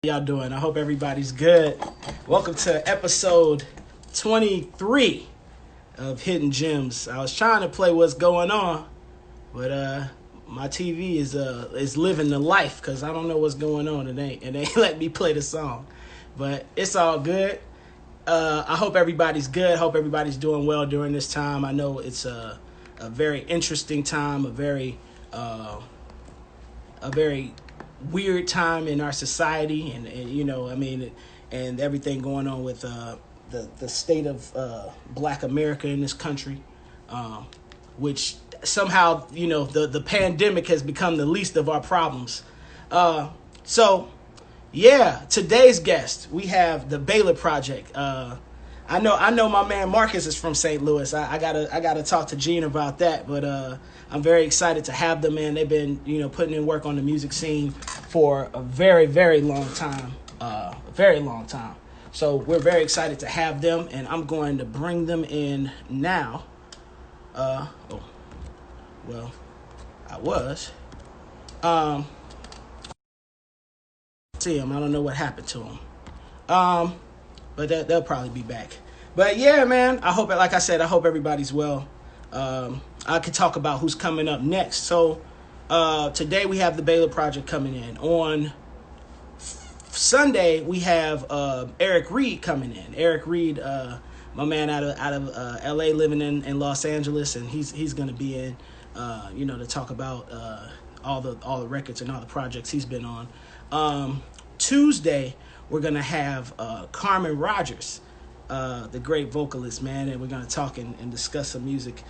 Y'all doing? I hope everybody's good. Welcome to episode 23 of Hidden Gems. I was trying to play what's going on, but my TV is living the life because I don't know what's going on. It ain't let me play the song, but it's all good. I hope everybody's good. Hope everybody's doing well during this time. I know it's a very interesting time, a very weird time in our society, and you know, I mean, and everything going on with the state of Black America in this country, which somehow, you know, the pandemic has become the least of our problems. So yeah, today's guest, we have the Baylor Project. I know my man Marcus is from St. Louis. I gotta talk to Gene about that, but I'm very excited to have them in. They've been, you know, putting in work on the music scene for a very, very long time. So we're very excited to have them, and I'm going to bring them in now. I was. See him. I don't know what happened to him. But they'll probably be back. But yeah, man, I hope, like I said, I hope everybody's well. I could talk about who's coming up next. So today we have the Baylor Project coming in. On Sunday we have Eric Reed coming in. Eric Reed, my man out of LA, living in Los Angeles, and he's going to be in, you know, to talk about all the records and all the projects he's been on. Tuesday we're going to have Carmen Rogers, the great vocalist, man, and we're going to talk and discuss some music.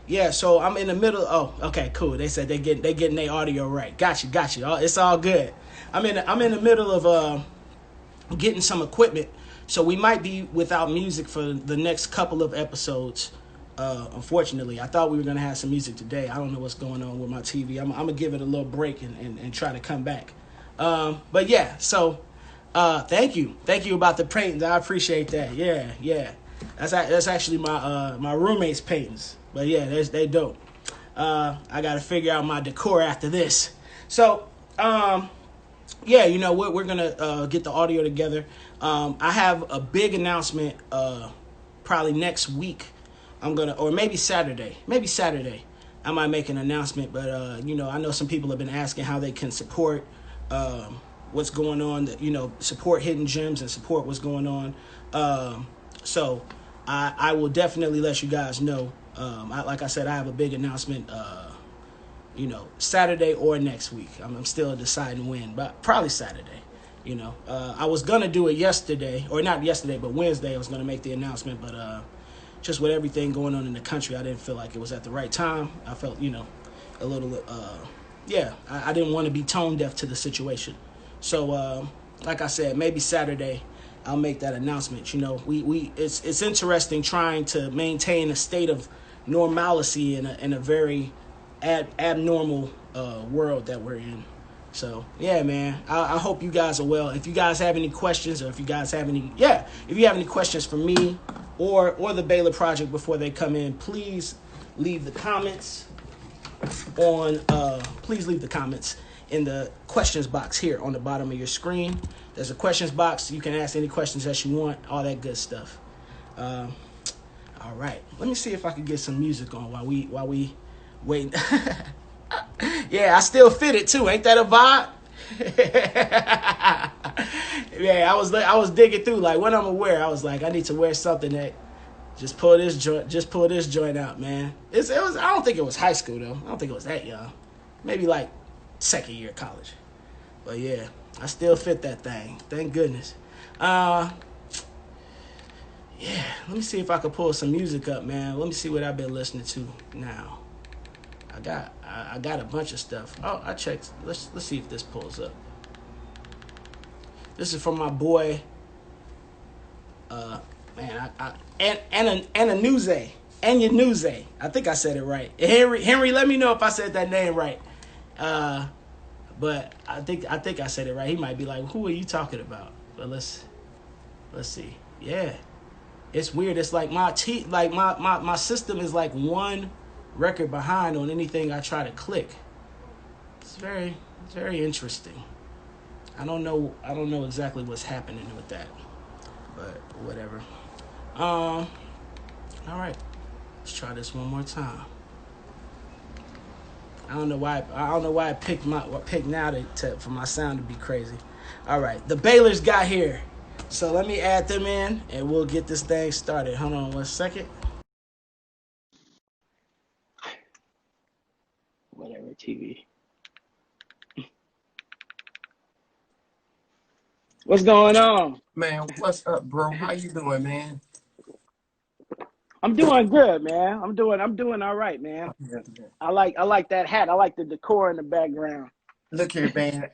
Yeah, so I'm in the middle. Oh, okay, cool. They said they getting their audio right. Got you. It's all good. I'm in the middle of getting some equipment, so we might be without music for the next couple of episodes. Unfortunately, I thought we were gonna have some music today. I don't know what's going on with my TV. I'm gonna give it a little break and try to come back. But yeah, so thank you about the paintings. I appreciate that. Yeah. That's actually my roommate's paintings. But yeah, they dope. I got to figure out my decor after this. So yeah, you know, we're gonna get the audio together. I have a big announcement probably next week. Or maybe Saturday. I might make an announcement. But you know, I know some people have been asking how they can support what's going on. You know, support Hidden Gems and support what's going on. So I will definitely let you guys know. Like I said, I have a big announcement, you know, Saturday or next week. I'm still deciding when, but probably Saturday. You know, I was going to do it yesterday, or not yesterday, but Wednesday I was going to make the announcement. But just with everything going on in the country, I didn't feel like it was at the right time. I felt, you know, a little, I didn't want to be tone deaf to the situation. So, like I said, maybe Saturday I'll make that announcement. You know, it's interesting trying to maintain a state of normalcy in a very abnormal world that we're in. So yeah, man, I hope you guys are well. If you guys have any questions, or if you have any questions for me or the Baylor Project before they come in, please leave the comments in the questions box here on the bottom of your screen. There's a questions box. You can ask any questions that you want, all that good stuff. All right. Let me see if I can get some music on while we wait. Yeah, I still fit it too. Ain't that a vibe? Yeah, I was digging through like what I'm gonna wear. I was like, I need to wear something that just pull this joint out, man. I don't think it was high school though. I don't think it was that young. Maybe like second year college. But yeah, I still fit that thing. Thank goodness. Yeah, let me see if I can pull some music up, man. Let me see what I've been listening to now. I got a bunch of stuff. Oh, I checked. Let's see if this pulls up. This is from my boy. Man, Ananuze. I think I said it right. Henry, let me know if I said that name right. But I think I said it right. He might be like, "Who are you talking about?" But let's see. Yeah, it's weird. It's like my system is like one record behind on anything I try to click. It's very interesting. I don't know exactly what's happening with that, but whatever. All right, let's try this one more time. I don't know why. I don't know why I picked now for my sound to be crazy. All right, the Baylor's got here, so let me add them in, and we'll get this thing started. Hold on 1 second. Whatever TV. What's going on? Man, what's up, bro? How you doing, man? I'm doing good, man. I'm doing all right, man. I like that hat. I like the decor in the background. Look here, man.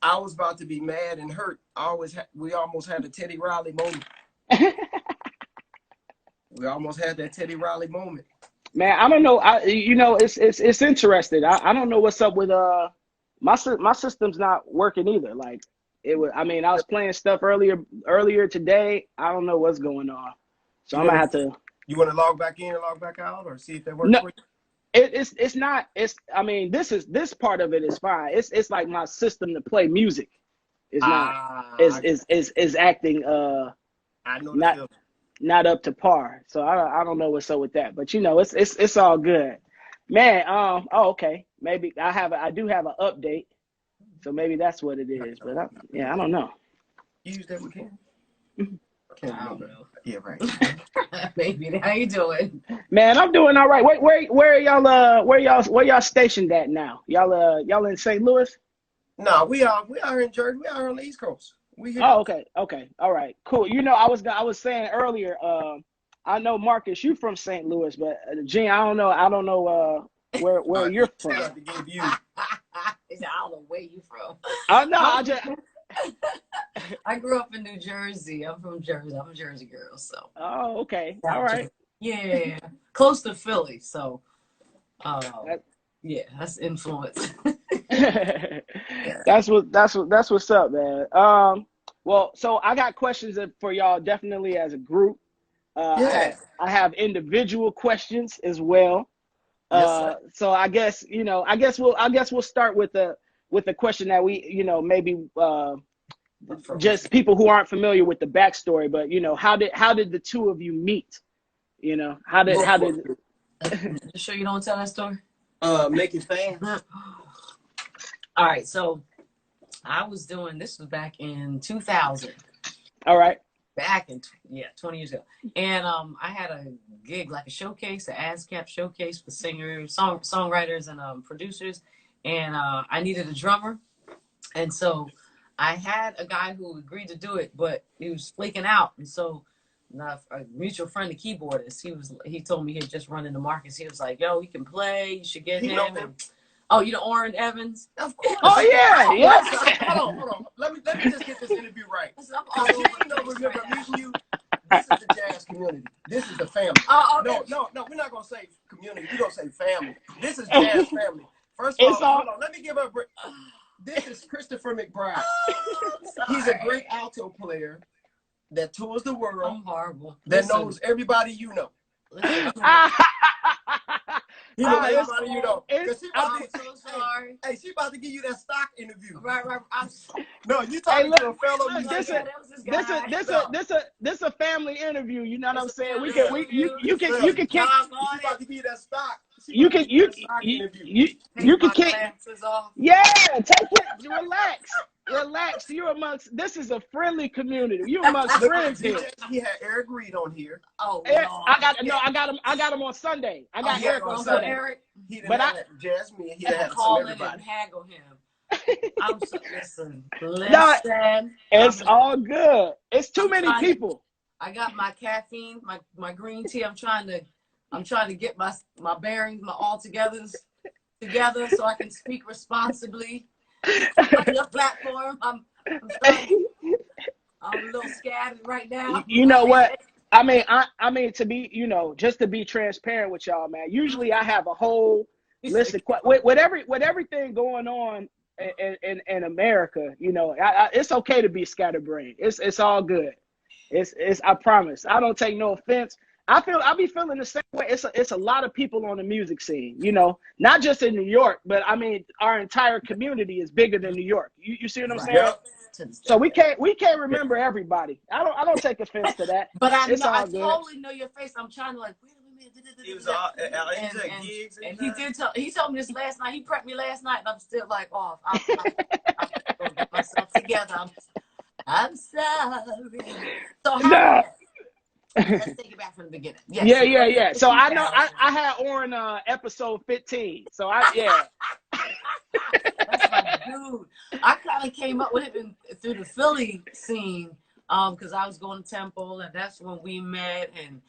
I was about to be mad and hurt. We almost had a Teddy Riley moment. We almost had that Teddy Riley moment. Man, I don't know. It's interesting. I don't know what's up with my system's not working either. Like it was. I mean, I was playing stuff earlier today. I don't know what's going on. So I'm gonna have to. You want to log back in and log back out, or see if that works? No, for you? it's not. I mean, this part of it is fine. It's like my system to play music is not is acting I know not up to par. So I don't know what's up with that. But it's all good, man. Okay. Maybe I do have an update, so maybe that's what it is. But I don't know. You use that weekend? I don't know. Yeah, right. Baby, how you doing? Man, I'm doing all right. Where are y'all stationed at now? Y'all in St. Louis? No, we are here in Jersey. We are on the East Coast. We here. Oh, okay, all right, cool. I was saying earlier. I know Marcus, you from St. Louis, but Gene, I don't know where you're from. I give you. I don't know where you from. Oh no, I grew up in New Jersey. I'm from Jersey. I'm a Jersey girl, so. Oh, okay. All right. Yeah, close to Philly, so. Yeah, that's influence. That's what's up, man. Well, so I got questions for y'all definitely as a group. I have individual questions as well. So I guess we'll start with the question that we maybe just people who aren't familiar with the backstory, but how did the two of you meet? How did You sure you don't tell that story? Make it fast. All right, so I was doing this was back in 2000. All right. Back in 20 years ago, and I had a gig, like a showcase, an ASCAP showcase for singers, songwriters, and producers, and I needed a drummer, and so I had a guy who agreed to do it, but he was flaking out, and so a mutual friend, the keyboardist, he told me he had just run into Marcus. He was like, "Yo, he can play. You should get him." And, oh, you know Orrin Evans? Of course. Oh yeah, yeah. Hold on. Let me just get this interview right. Remember meeting you. This is the jazz community. This is the family. Okay. No. We're not gonna say community. We're gonna say family. This is jazz family. First of all, hold on. Let me give up. This is Christopher McBride. He's a great alto player that tours the world. I'm horrible. That knows everybody you know. He knows everybody you know. I'm so sorry. Hey, she about to give you that stock interview. Right. No, you talking to a fellow. This a family interview. You know what I'm saying? You can kick. She's about to give you that stock. You can kick. Yeah, take it. Relax. You're amongst. This is a friendly community. You're amongst friends here. He had Eric Reed on here. Oh, I got him on Sunday. I got Eric on Sunday. Eric, but Jasmine, he had call some in and haggle him. Listen. No, it's all good. It's too many people. I got my caffeine, my green tea. I'm trying to get my bearings, my all together so I can speak responsibly on your platform. I'm a little scattered right now. You know what? I mean to be, just to be transparent with y'all, man. Usually I have a whole list of with everything going on in America. It's okay to be scatterbrained. It's all good. It's I promise. I don't take no offense. I be feeling the same way. It's a lot of people on the music scene, you know, not just in New York, but I mean, our entire community is bigger than New York. You see what I'm saying? Yep. So we can't remember everybody. I don't take offense to that. But I It's know, I all good. totally know your face. I'm trying to like, wait a minute. He was all, gigs and he told me this last night. He prepped me last night, and I'm still like off. I'm gonna get myself together. I'm sorry. So how? Let's take it back from the beginning. Yes. Yeah. So I know I had Oren episode 15. So That's my dude. I kind of came up with him through the Philly scene because I was going to Temple, and that's when we met, and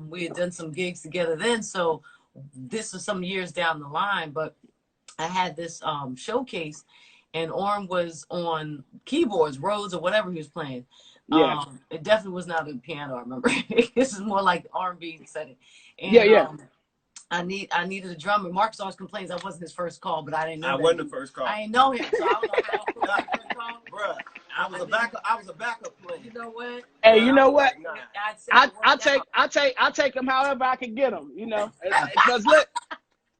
we had done some gigs together then. So this was some years down the line, but I had this showcase, and Oren was on keyboards, Rhodes, or whatever he was playing. Yeah. It definitely was not a piano, I remember. This is more like R&B setting. And, yeah. I needed a drummer. Marcus always complains I wasn't his first call, but I didn't know. I wasn't the first call. I didn't know him, so I don't know how I was first call. Bruh, I was a backup player. You know what? Hey, you know what? I'll take him however I can get him. You know, because look.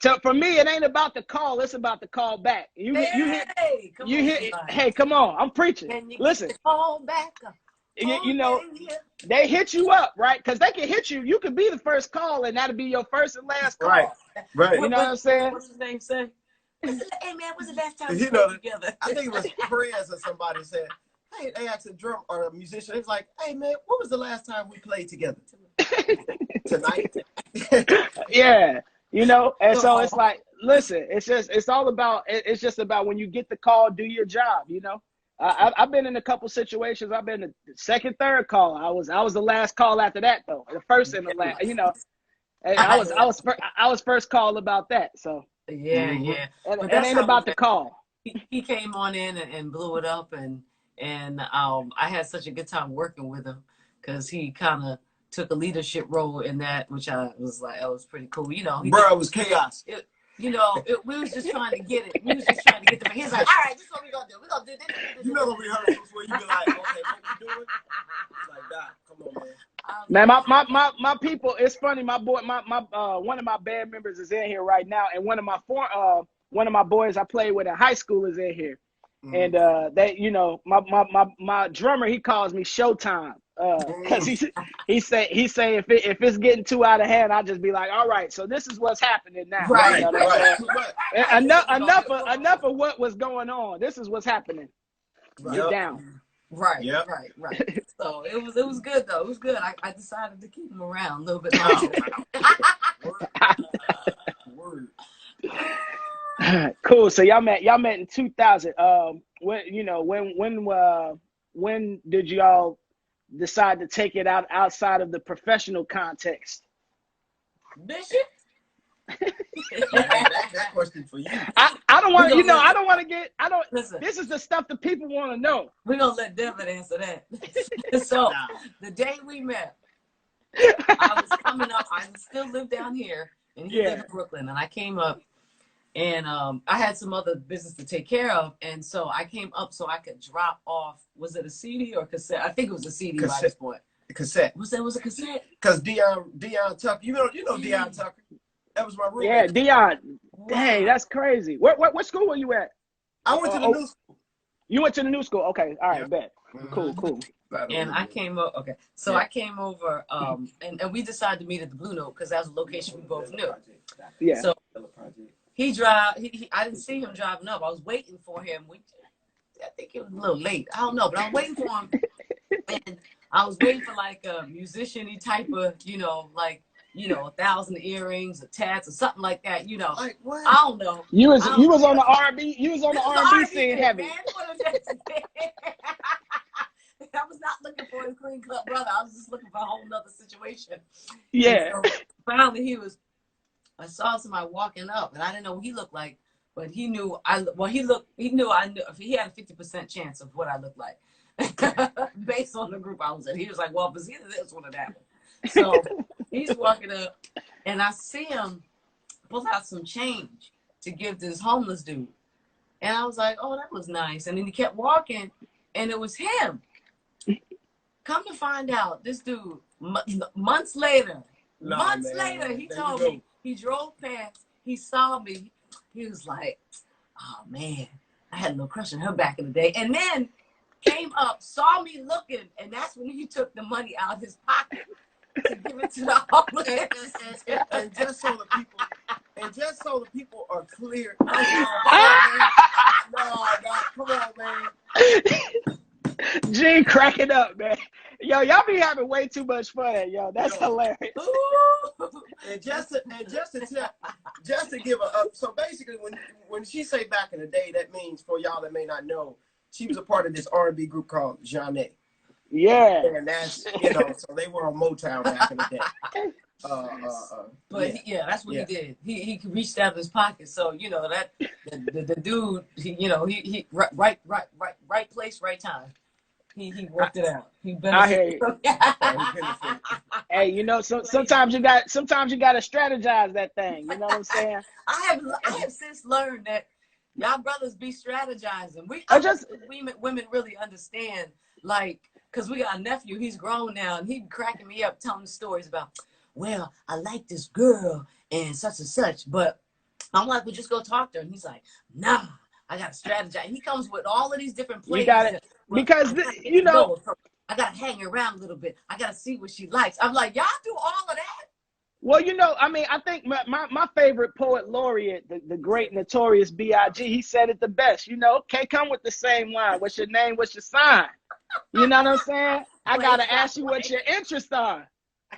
So for me, it ain't about the call; it's about the call back. Hey, come on! I'm preaching. Listen, call back. You know, they hit you up, right? Because they can hit you. You could be the first call, and that'll be your first and last call. Right. You know what I'm saying? What's his name say? Hey man, what's the last time we played together? I think it was Perez or somebody said, "Hey," they asked a drum or a musician. It's like, "Hey man, when was the last time we played together?" Tonight. Yeah. You know, and so it's like, listen, it's just about when you get the call, do your job. You know, I've been in a couple situations. I've been the second, third call. I was the last call after that though. The first and the last. You know, I was first call about that. So yeah. And it ain't about the call. He came on in and blew it up, and I had such a good time working with him because he kind of took a leadership role in that, which I was like, oh, it was pretty cool. You know, bro, it was chaos. We was just trying to get it. We was just trying to get the. He's like, all right, this is what we're gonna do. We're gonna do this. You know when rehearsals where you be like, okay, what we doing? It's like that. Come on, man. My people. It's funny. My boy, my one of my band members is in here right now, and one of my boys I played with in high school is in here, and they, you know, my drummer, he calls me Showtime. Because he say if it's getting too out of hand, I'll just be like, all right, so this is what's happening now. Right. You know right. Enough of what was going on. This is what's happening. Get down. Right. So it was good though. It was good. I decided to keep him around a little bit longer. Word. Cool. So y'all met in 2000. When did y'all decide to take it outside of the professional context? Bishop? that question for you. I don't want to, you know, I don't want to get, listen, this is the stuff that people want to know. We're going to let Devin answer that. So the day we met, I was coming up, I still live down here, and he lived in Brooklyn, and I came up, and I had some other business to take care of, and so I came up so I could drop off. Was it a CD or a cassette? I think it was a CD by this point. Cassette. Was a cassette? Because Dion Tucker, you know Dion Tucker. That was my roommate. Yeah, Dion. Dang, that's crazy. What school were you at? I went to the new school. You went to the new school. Okay, all right, bet. Cool. And I came over. Okay, so I came over, and we decided to meet at the Blue Note because that was a location we both knew. Yeah. So I didn't see him driving up. I was waiting for him. I think it was a little late. I don't know, but I was waiting for him. And I was waiting for like a musician-y type of, like, 1,000 earrings or tats or something like that, Like what? I don't know. You was on the R&B. You was on the R&B scene heavy. I was not looking for a clean cut brother. I was just looking for a whole nother situation. Yeah. So finally, I saw somebody walking up, and I didn't know what he looked like, but he knew I knew if he had a 50% chance of what I looked like based on the group I was in. He was like, well, if it's either this one or that one. So he's walking up, and I see him pull out some change to give to this homeless dude. And I was like, oh, that was nice. And then he kept walking, and it was him. Come to find out, this dude, months later, Months later, he told me, he drove past, he saw me, he was like, oh man, I had a little crush on her back in the day. And then came up, saw me looking, and that's when he took the money out of his pocket to give it to the homeless. And just so the people are clear. No, come on, man. Gene cracking up, man. Yo, y'all be having way too much fun, yo. That's hilarious. And just to give so basically when she say back in the day, that means, for y'all that may not know, she was a part of this R&B group called Jeanette. Yeah. And that's, so they were on Motown back in the day. But that's what he did. He reached out of his pocket. So that the dude, he right place, right time. He worked it out. He benefited. Hey, sometimes you got to strategize that thing. You know what I'm saying? I have since learned that y'all brothers be strategizing. Women really understand, like, because we got a nephew. He's grown now, and he cracking me up telling stories about, well, I like this girl and such, but I'm like, well, just go talk to her. And he's like, nah, I got to strategize. He comes with all of these different plays. You got it. Because, I got to hang around a little bit. I got to see what she likes. I'm like, y'all do all of that? Well, I think my favorite poet laureate, the great Notorious B.I.G., he said it the best. Can't come with the same line. What's your name? What's your sign? You know what I'm saying? I got to ask you what your interests are.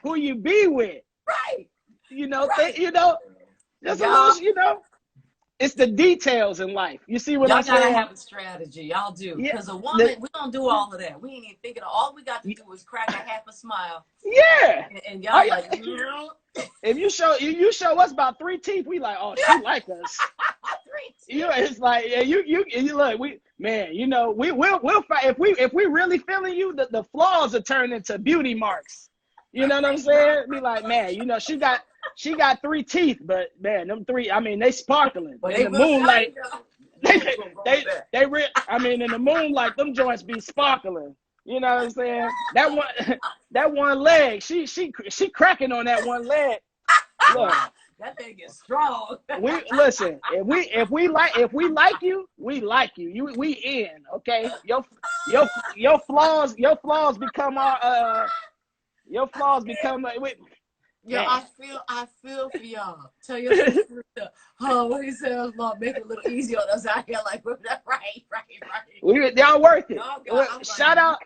Who you be with. Right. Just a little, it's the details in life. You see what I'm saying? Y'all gotta have a strategy. Y'all do. Because a woman, we don't do all of that. We ain't even thinking. All we got to do is crack a half a smile. Yeah. And y'all like, if you show us about 3 teeth, we like, oh, she like us. 3 teeth. It's like, you look, we'll fight. If we really feeling you, the flaws are turned into beauty marks. You know what I'm saying? Be like, man, she got 3 teeth, but man, them 3, they sparkling. Well, in the moonlight, in the moonlight, them joints be sparkling. You know what I'm saying? That one leg, she cracking on that one leg. Look, that thing is strong. Listen. If we like you, we like you. We in, okay? Your flaws become our Your flaws become like, I feel for y'all. Tell your sister, what he says, Lord, make it a little easier on us out here. Like, right. Y'all worth it. Shout out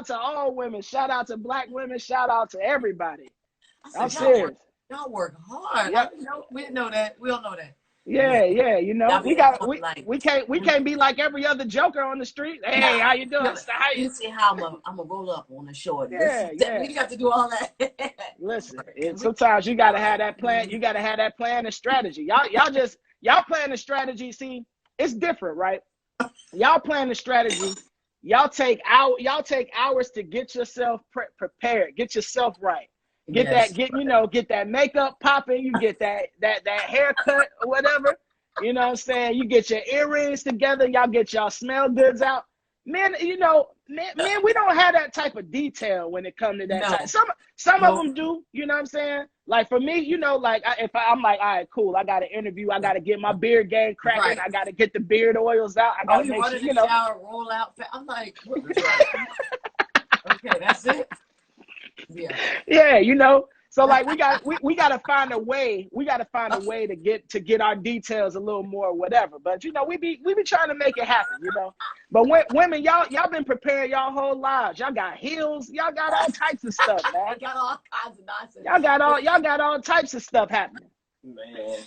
to all women. Shout out to Black women. Shout out to everybody. I'm serious. Y'all work hard. Yep. We didn't know that. We don't know that. Yeah. We can't be like every other joker on the street. Hey, how you doing? You see how I'm gonna roll up on the shore. Yeah. We got to do all that. Listen, sometimes you gotta have that plan. You gotta have that plan and strategy. Y'all plan the strategy. See, it's different, right? Y'all plan the strategy. Y'all take hours to get yourself prepared. Get yourself right. Get that makeup popping, you get that haircut or whatever. You know what I'm saying? You get your earrings together, y'all get y'all smell goods out. Men, we don't have that type of detail when it comes to that type. Some of them do, you know what I'm saying? Like for me, if I'm like, all right, cool, I got to interview, I got to get my beard game cracking, right. I got to get the beard oils out, I got to make sure, shower, roll out. I'm like, okay, that's it. Yeah, so like we got to find a way to get our details a little more whatever, but we be trying to make it happen, but women, y'all been prepared y'all whole lives. Y'all got heels, y'all got all types of stuff, man. Got all kinds of nonsense. Y'all got all types of stuff happening, man.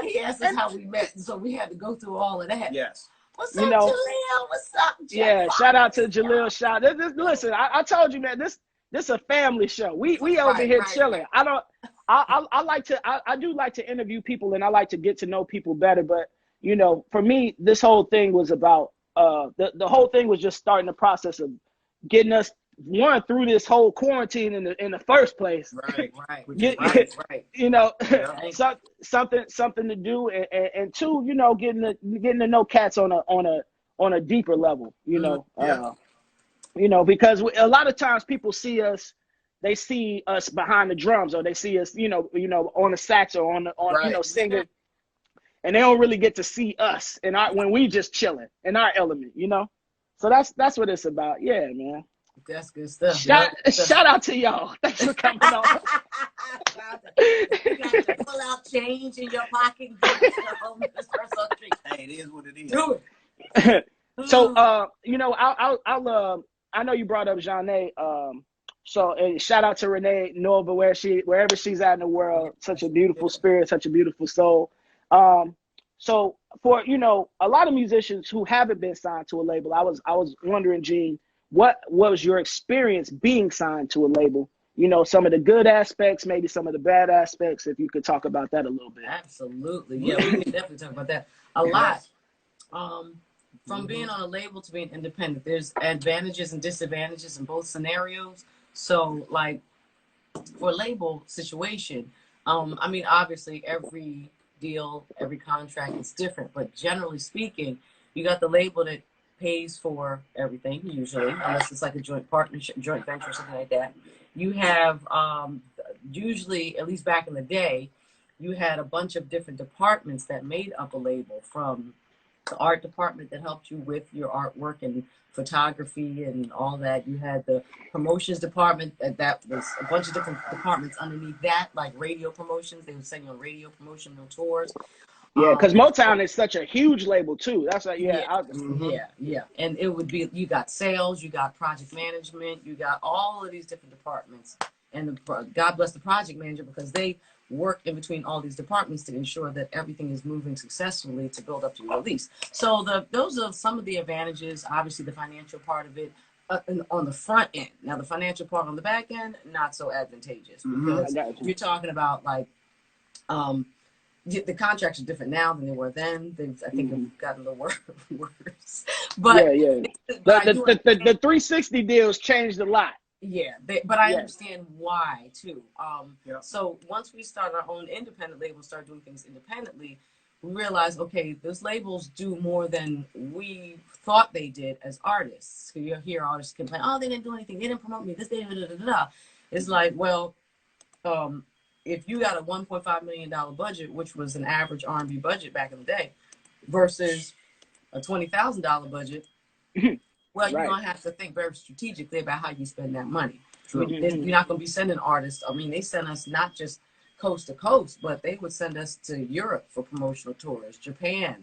He asked us how we met, so we had to go through all of that. Yes. What's up, Jaleel? What's up, Jeff? Yeah, shout out to Jaleel. Listen, I told you, man, this is a family show. We over here chilling. I do like to interview people and I like to get to know people better. But, for me, this whole thing was about, the whole thing was just starting the process of getting us through this whole quarantine in the first place. Right. Something to do. And 2, getting to know cats on a deeper level, because a lot of times people see us they see us behind the drums, or they see us, on the sax or on singing, and they don't really get to see us when we just chilling in our element, So that's what it's about. Yeah, man. That's good stuff. Shout out to y'all. Thanks for coming on. You got to pull out change in your pocket and give it to the homeless person on the street. Hey, it is what it is. Do it. So, I know you brought up Jeanne. So shout out to Renee Nova, wherever she's at in the world. Such a beautiful spirit, such a beautiful soul. So for a lot of musicians who haven't been signed to a label, I was wondering, Gene, what was your experience being signed to a label? Some of the good aspects, maybe some of the bad aspects, if you could talk about that a little bit. Absolutely. Yeah, we can definitely talk about that a lot. From being on a label to being independent, there's advantages and disadvantages in both scenarios. So like for a label situation, obviously every deal, every contract is different, but generally speaking, you got the label that pays for everything usually, unless it's like a joint partnership, joint venture, or something like that. You have usually, at least back in the day, you had a bunch of different departments that made up a label, from the art department that helped you with your artwork and photography and all that. You had the promotions department that was a bunch of different departments underneath that, like radio promotions. They would send you on radio promotional tours. Yeah, because Motown is such a huge label too. That's like, yeah. And it would be, you got sales, you got project management, you got all of these different departments. And God bless the project manager, because they work in between all these departments to ensure that everything is moving successfully to build up to your release. So those are some of the advantages. Obviously, the financial part of it on the front end. Now, the financial part on the back end, not so advantageous, because you're talking about like the contracts are different now than they were then. I think have gotten a little worse. But the 360 deals changed a lot. Yeah, but I understand why too. So once we start our own independent label, start doing things independently, we realize, okay, those labels do more than we thought they did as artists. So you hear artists complain, oh, they didn't do anything, they didn't promote me, this, they da. It's like, well, if you got a $1.5 million budget, which was an average R&B budget back in the day, versus a $20,000 budget, well, you're going to have to think very strategically about how you spend that money. You're not going to be sending artists. I mean, they send us not just coast to coast, but they would send us to Europe for promotional tours, Japan,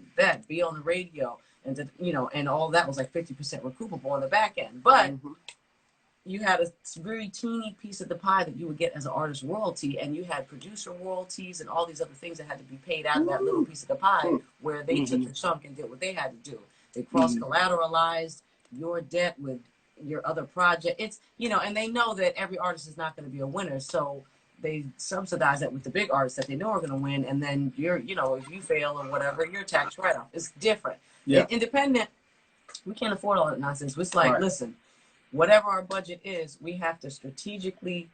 be on the radio, and and all that was like 50% recoupable on the back end. But you had a very teeny piece of the pie that you would get as an artist royalty, and you had producer royalties and all these other things that had to be paid out of that little piece of the pie, where they took the chunk and did what they had to do. They cross-collateralized your debt with your other project. It's, and they know that every artist is not going to be a winner. So they subsidize that with the big artists that they know are going to win. And then if you fail or whatever, your tax write-off is different. Yeah. Independent, we can't afford all that nonsense. It's like, listen, whatever our budget is, we have to strategically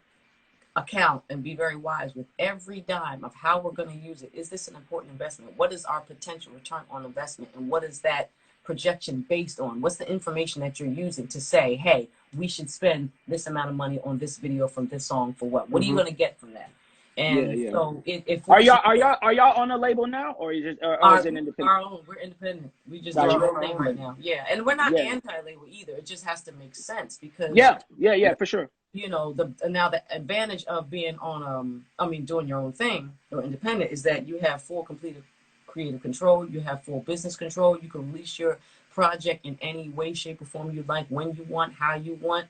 account and be very wise with every dime of how we're going to use it. Is this an important investment? What is our potential return on investment? And what is that projection based on? What's the information that you're using to say, hey, we should spend this amount of money on this video from this song for what? What are you going to get from that? And so if are y'all on a label now, or is it independent? Our own, we're independent. We just do our own thing right now. Yeah, and we're not anti-label either. It just has to make sense, because for sure. The advantage of being on doing your own thing or independent is that you have full completed creative control, you have full business control, you can release your project in any way, shape, or form you like, when you want, how you want.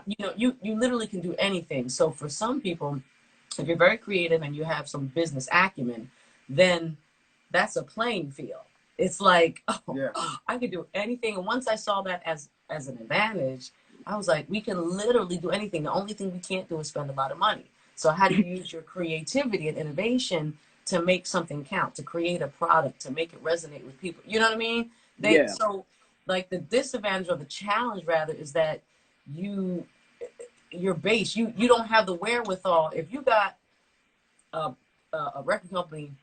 You literally can do anything. So for some people, if you're very creative and you have some business acumen, then that's a playing field. It's like, I could do anything. And once I saw that as an advantage, I was like, we can literally do anything. The only thing we can't do is spend a lot of money. So how do you use your creativity and innovation to make something count, to create a product, to make it resonate with people? You know what I mean? So like the disadvantage, or the challenge rather, is that your base, you don't have the wherewithal. If you got a record company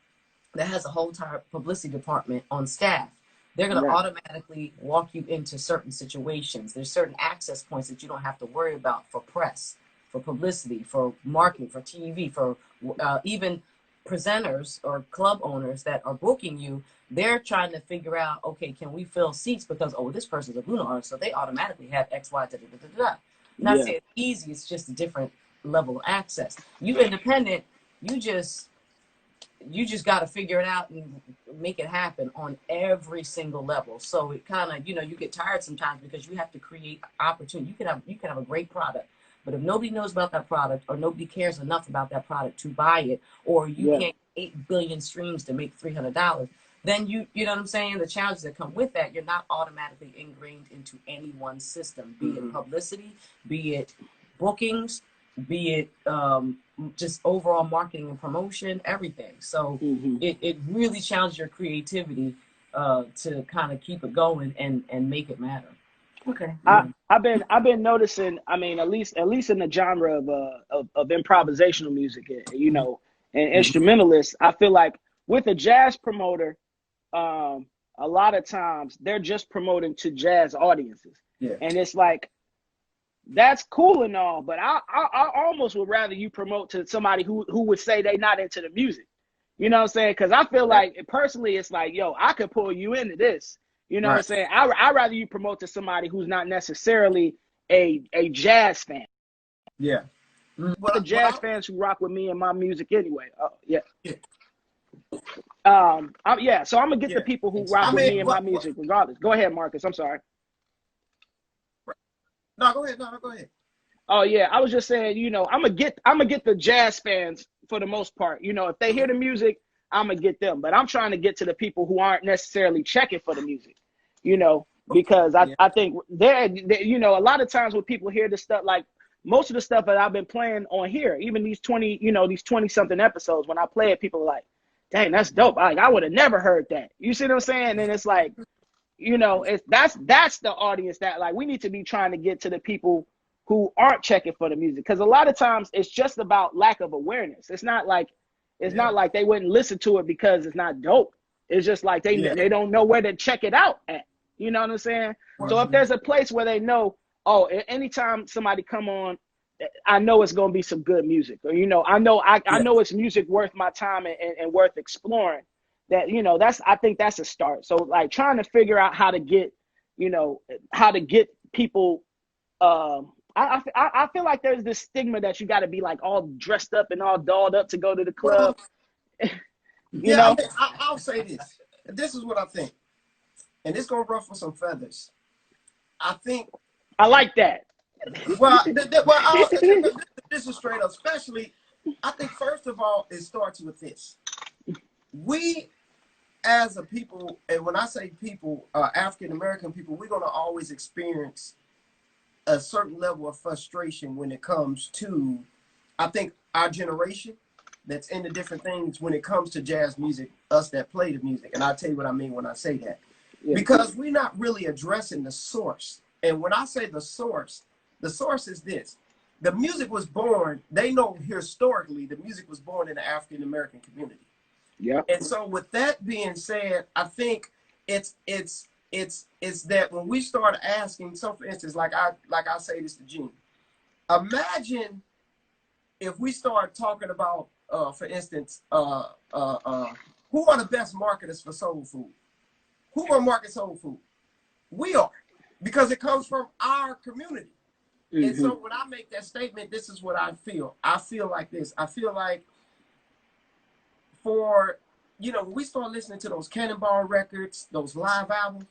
that has a whole entire publicity department on staff, they're going to automatically walk you into certain situations. There's certain access points that you don't have to worry about for press, for publicity, for marketing, for TV, for even presenters or club owners that are booking you. They're trying to figure out, okay, can we fill seats because, oh, this person's a Bruno artist, so they automatically have X, Y, da, da, da, da, da. Not saying it's easy, it's just a different level of access. You independent, you just got to figure it out and make it happen on every single level. So it kind of, you get tired sometimes because you have to create opportunity. You can have a great product, but if nobody knows about that product or nobody cares enough about that product to buy it, or you can't get 8 billion streams to make $300, then you know what I'm saying? The challenges that come with that, you're not automatically ingrained into any one system, be it publicity, be it bookings, be it just overall marketing and promotion, everything. So it really challenges your creativity to kind of keep it going and make it matter. Okay. I've been noticing. I mean, at least in the genre of improvisational music, and instrumentalists. I feel like with a jazz promoter, a lot of times they're just promoting to jazz audiences, and it's like, that's cool and all, but I almost would rather you promote to somebody who would say they not into the music. You know what I'm saying? Because I feel like personally, it's like, yo, I could pull you into this. You know what I'm saying? I'd rather you promote to somebody who's not necessarily a jazz fan. Yeah. Well, the jazz fans who rock with me and my music anyway. So I'm gonna get the people who rock with me and my music regardless. Go ahead, Marcus. I'm sorry. No, go ahead. No, go ahead. Oh yeah, I was just saying, I'm gonna get the jazz fans for the most part. If they hear the music, I'm gonna get them. But I'm trying to get to the people who aren't necessarily checking for the music, because I think they're a lot of times when people hear this stuff, like most of the stuff that I've been playing on here, even these 20 something episodes, when I play it, people are like, dang, that's dope. I would have never heard that. You see what I'm saying? And it's like, that's the audience that, like, we need to be trying to get to the people who aren't checking for the music, because a lot of times it's just about lack of awareness. It's not like they wouldn't listen to it because it's not dope. It's just like they don't know where to check it out at. You know what I'm saying? So if there's a place where they know, oh, anytime somebody come on, I know it's gonna be some good music, or I know it's music worth my time and worth exploring. That I think that's a start. So like trying to figure out how to get people. I feel like there's this stigma that you got to be like all dressed up and all dolled up to go to the club. I'll say this. This is what I think, and it's gonna ruffle some feathers. I think I like that. Well, this is straight up. Especially, I think first of all, it starts with this. We, as a people, and when I say people, African American people, we're gonna always experience a certain level of frustration when it comes to, I think, our generation that's into different things when it comes to jazz music, us that play the music. And I'll tell you what I mean when I say that. Because we're not really addressing the source. And when I say the source is this. The music was born, they know historically, the music was born in the African American community. Yeah. And so with that being said, I think it's that when we start asking, so for instance, like I say this to Gene, imagine if we start talking about, for instance, who are the best marketers for soul food? Who will market soul food? We are, because it comes from our community. Mm-hmm. And so when I make that statement, this is what I feel. I feel like this. I feel like when we start listening to those Cannonball records, those live albums,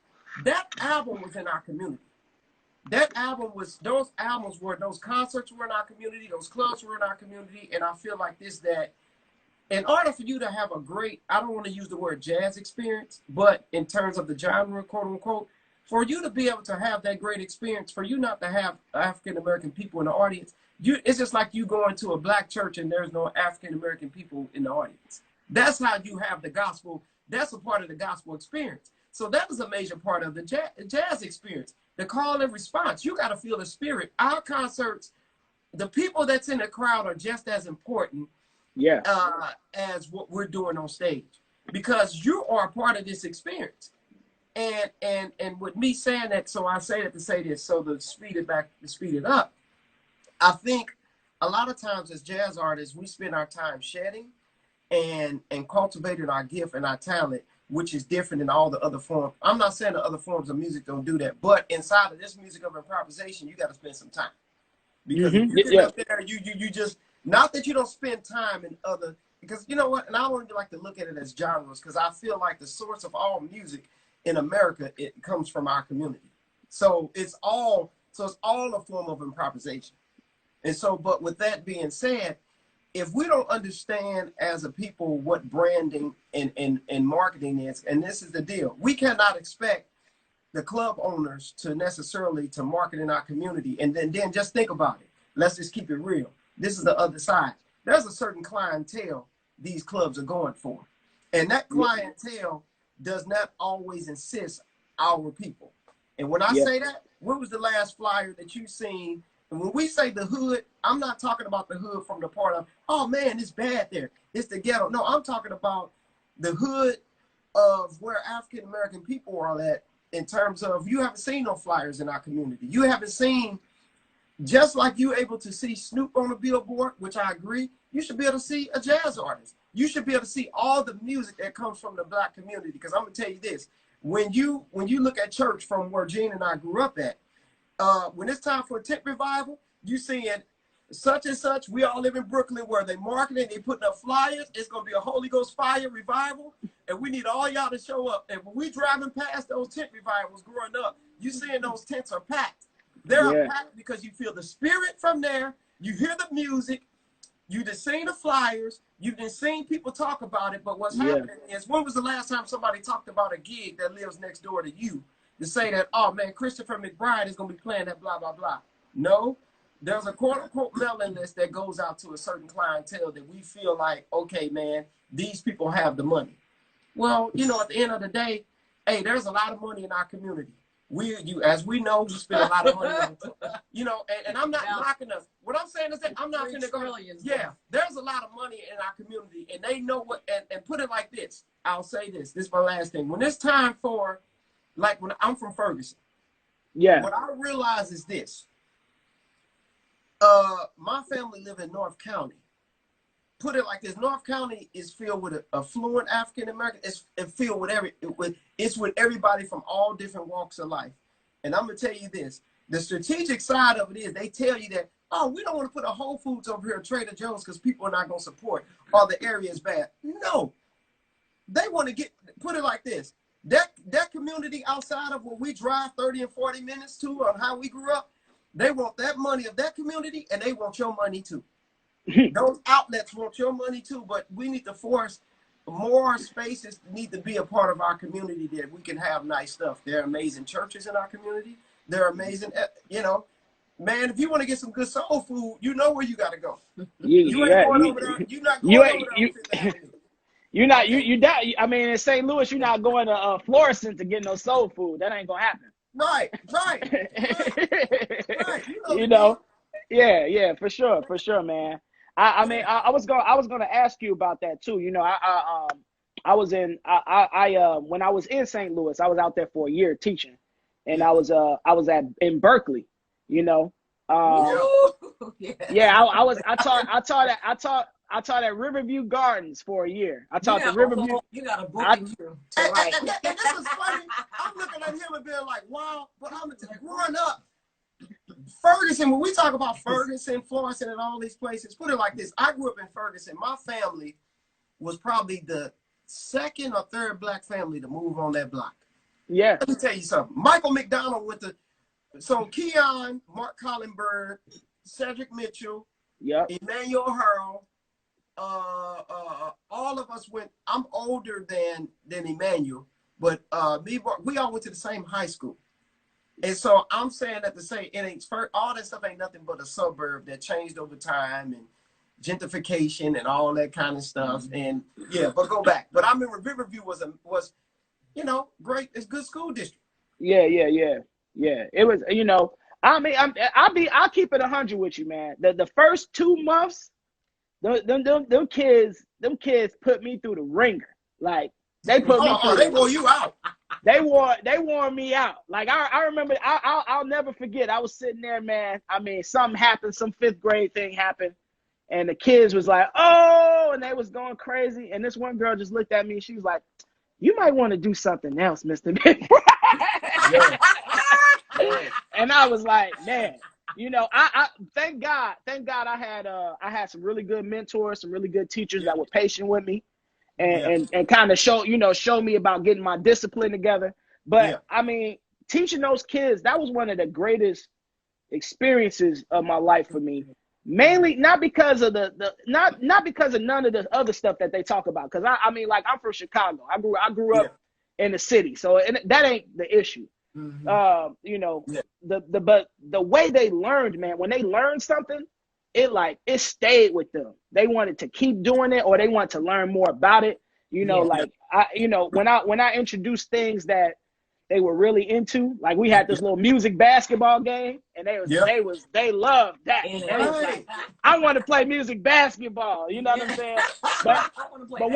that album was in our community. Those concerts were in our community, those clubs were in our community, and I feel like this, that in order for you to have a great, I don't want to use the word jazz experience, but in terms of the genre, quote unquote, for you to be able to have that great experience, for you not to have African-American people in the audience, it's just like you going to a black church and there's no African-American people in the audience. That's how you have the gospel. That's a part of the gospel experience. So that is a major part of the jazz experience. The call and response. You got to feel the spirit. Our concerts, the people that's in the crowd are just as important as what we're doing on stage, because you are a part of this experience. And with me saying that, so I say that to say this, so to speed it up, I think a lot of times as jazz artists, we spend our time shedding and cultivating our gift and our talent, which is different in all the other forms. I'm not saying the other forms of music don't do that, but inside of this music of improvisation, you got to spend some time. Because if you get up there, you just, not that you don't spend time in other, because you know what, and I don't even like to look at it as genres, because I feel like the source of all music in America, it comes from our community. So it's all a form of improvisation. And so, but with that being said, if we don't understand as a people what branding and marketing is, and this is the deal, we cannot expect the club owners to necessarily to market in our community. And then just think about it. Let's just keep it real. This is the other side. There's a certain clientele these clubs are going for. And that clientele does not always insist our people. And when I say that, when was the last flyer that you seen? And when we say the hood, I'm not talking about the hood from the part of, oh man, it's bad there, it's the ghetto. No, I'm talking about the hood of where African American people are at, in terms of, you haven't seen no flyers in our community. You haven't seen, just like you able to see Snoop on a billboard, which I agree, you should be able to see a jazz artist. You should be able to see all the music that comes from the Black community. Because I'm gonna tell you this, when you look at church from where Gene and I grew up at, when it's time for a tent revival, you seeing such and such. We all live in Brooklyn, where they marketing, they putting up flyers. It's gonna be a Holy Ghost fire revival, and we need all y'all to show up. And when we driving past those tent revivals growing up, you seeing those tents are packed. They're packed because you feel the spirit from there. You hear the music. You just seen the flyers. You've been seeing people talk about it. But what's happening is, when was the last time somebody talked about a gig that lives next door to you, to say that, oh man, Christopher McBride is gonna be playing that blah blah blah? No. There's a quote-unquote mailing list that goes out to a certain clientele that we feel like, okay, man, these people have the money. Well, you know, at the end of the day, hey, there's a lot of money in our community. As we know, we spend a lot of money on, you know, and I'm not knocking us. What I'm saying is that I'm not going to go, there's a lot of money in our community, and they know what, and put it like this. I'll say this is my last thing. When it's time for, like, when I'm from Ferguson, what I realize is this. My family live in North County. Put it like this: North County is filled with affluent African American. It's filled with it's with everybody from all different walks of life. And I'm gonna tell you this: the strategic side of it is, they tell you that, oh, we don't want to put a Whole Foods over here at Trader Joe's because people are not gonna support, or the area is bad. No, they want to put it like this: that community outside of where we drive 30 and 40 minutes to, on how we grew up. They want that money of that community, and they want your money too. Those outlets want your money too, but we need to force more spaces need to be a part of our community, that we can have nice stuff. There are amazing churches in our community. They're amazing, you know. Man, if you want to get some good soul food, you know where you got to go. You ain't going over there. You're not going over there. You're not, I mean, in St. Louis, you're not going to Florissant to get no soul food. That ain't going to happen. Right. You know, yeah, for sure, man. I mean, I was gonna ask you about that too. You know, I was in when I was in St. Louis, I was out there for a year teaching, and I was in Berkeley. You know, I taught at Riverview Gardens for a year. I taught at Riverview. You got a booking crew. Right. And this is funny. I'm looking at him and being like, wow. But I'm growing up, Ferguson, when we talk about Ferguson, Florissant, and all these places, put it like this. I grew up in Ferguson. My family was probably the second or third Black family to move on that block. Yeah. Let me tell you something. Michael McDonald so Keon, Mark Collinberg, Cedric Mitchell, Emmanuel Hurl, all of us went. I'm older than Emmanuel, but we all went to the same high school. And so I'm saying that to say, all that stuff ain't nothing but a suburb that changed over time, and gentrification and all that kind of stuff. And but go back. But I remember Riverview was you know, great. It's a good school district. Yeah. It was, you know, I mean, I'll keep it 100 with you, man. The first 2 months, them kids put me through the ringer. Like, they put me through. They wore you out. they wore me out. Like I remember, I'll never forget. I was sitting there, man. I mean, something happened, some 5th grade thing happened, and the kids was like, "Oh," and they was going crazy. And this one girl just looked at me. She was like, "You might want to do something else, Mr. McBride." And I was like, man, you know, I thank God I had some really good mentors, some really good teachers that were patient with me. And kind of show me about getting my discipline together. But I mean, teaching those kids, that was one of the greatest experiences of my life for me. Mainly not because of not because of none of the other stuff that they talk about. Because I mean, like, I'm from Chicago. I grew up in the city, so that ain't the issue. You know, but the way they learned, man, when they learned something, it stayed with them. They wanted to keep doing it, or they want to learn more about it. You know, like when I introduced things that they were really into, like we had this little music basketball game, and they loved that. They was like, I want to play music basketball. You know what I'm saying? But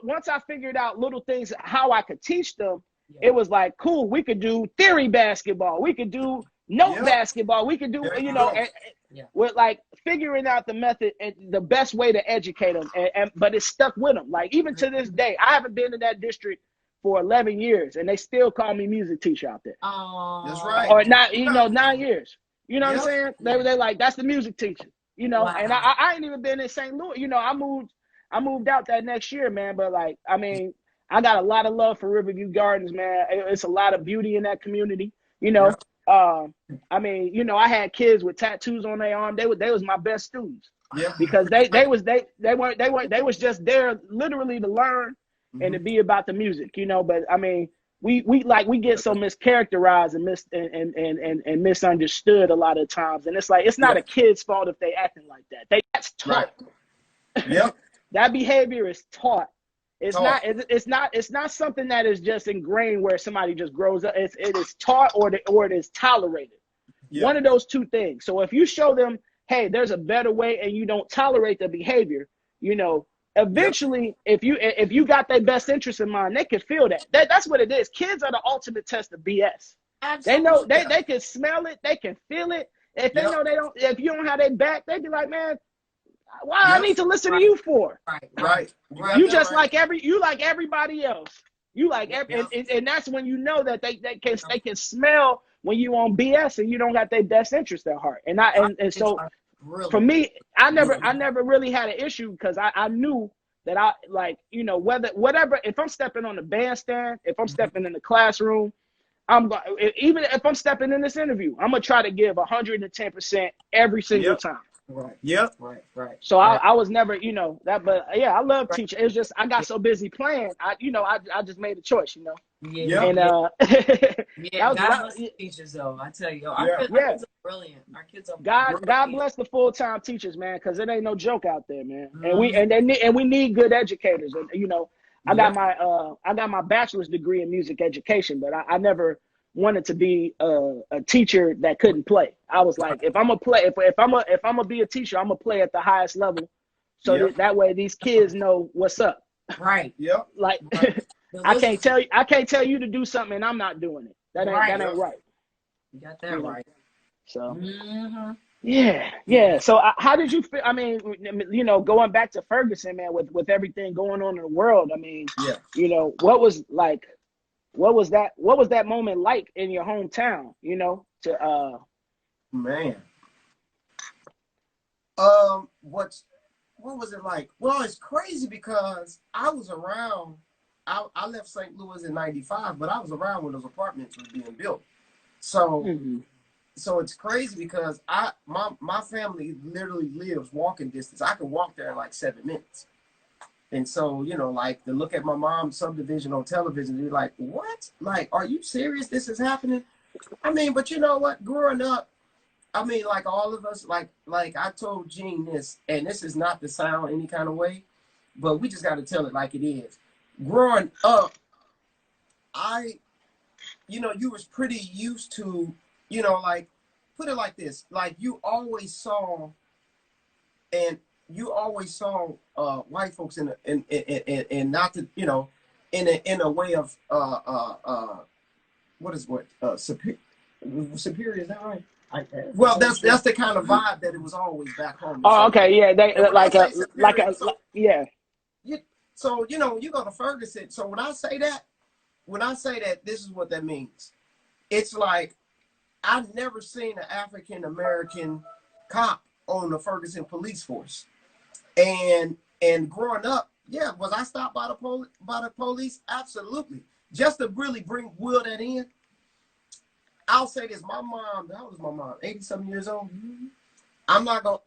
once I figured out little things how I could teach them, it was like, cool. We could do theory basketball. We could do note basketball. We could do, you know, with like figuring out the method and the best way to educate them. But it stuck with them. Like, even to this day, I haven't been in that district for 11 years, and they still call me music teacher out there. Oh, that's right. Or not, you know, 9 years. You know what I'm saying? They like, that's the music teacher. You know, and I ain't even been in St. Louis. You know, I moved out that next year, man. But like, I mean, I got a lot of love for Riverview Gardens, man. It's a lot of beauty in that community. You know, I mean, you know, I had kids with tattoos on their arm. They was my best students. Yeah. Because they was just there literally to learn and to be about the music, you know. But I mean, we get so mischaracterized and misunderstood a lot of times. And it's like, it's not a kid's fault if they acting like that. That's taught. Right. Yep. That behavior is taught. It's not something that is just ingrained where somebody just grows up. It is taught or it is tolerated. Yeah. One of those two things. So if you show them, hey, there's a better way, and you don't tolerate the behavior, you know, eventually, if you got their best interest in mind, they can feel that. That's what it is. Kids are the ultimate test of BS. Absolutely. They know they can smell it, they can feel it. If they know if you don't have their back, they be like, man, why I need to listen to you for? Right. You just like everybody else. You like and that's when you know that they can smell when you on BS and you don't got their best interest at heart. And so for me, I never really had an issue, because I knew that I, like, you know, whatever, if I'm stepping on the bandstand, if I'm stepping in the classroom, even if I'm stepping in this interview, I'm gonna try to give 110% every single time. Right. Yep. Right. So I was never, you know, that, but yeah, I love teaching. It's just, I got so busy playing. I just made a choice, you know. Yeah. And God bless the teachers, though. I tell you, our kids are brilliant. Our kids are God bless the full-time teachers, man, because it ain't no joke out there, man. And we need good educators. And you know, I got my bachelor's degree in music education, but I never wanted to be a teacher that couldn't play. I was like, if I'm gonna play, if I'm gonna be a teacher, I'm gonna play at the highest level, so that way these kids know what's up. Right. Yep. Like, I can't tell you to do something and I'm not doing it. That ain't right. You got that right. So yeah. So how did you feel? I mean, you know, going back to Ferguson, man, with everything going on in the world, I mean, you know, what was that moment like in your hometown, you know, man. What was it like? Well, it's crazy because I was around. I left St. Louis in '95, but I was around when those apartments were being built. So so it's crazy because my family literally lives walking distance. I can walk there in like 7 minutes. And so, you know, like, to look at my mom's subdivision on television, you're like, what? Like, are you serious? This is happening? I mean, but you know what? Growing up, I mean, like all of us, like I told Gene this, and this is not to sound any kind of way, but we just got to tell it like it is. Growing up, you know, you was pretty used to, you know, like, put it like this, like you always saw white folks and not to, you know, in a way of superior, is that right? Well, that's the kind of vibe that it was always back home. Oh, okay, yeah, they yeah. So you know, you go to Ferguson. So when I say that, this is what that means. It's like I've never seen an African American cop on the Ferguson police force, and growing up, yeah, was I stopped by the police? Absolutely. Just to really will that in. I'll say this: my mom, how old is my mom? 80-something years old. I'm not gonna.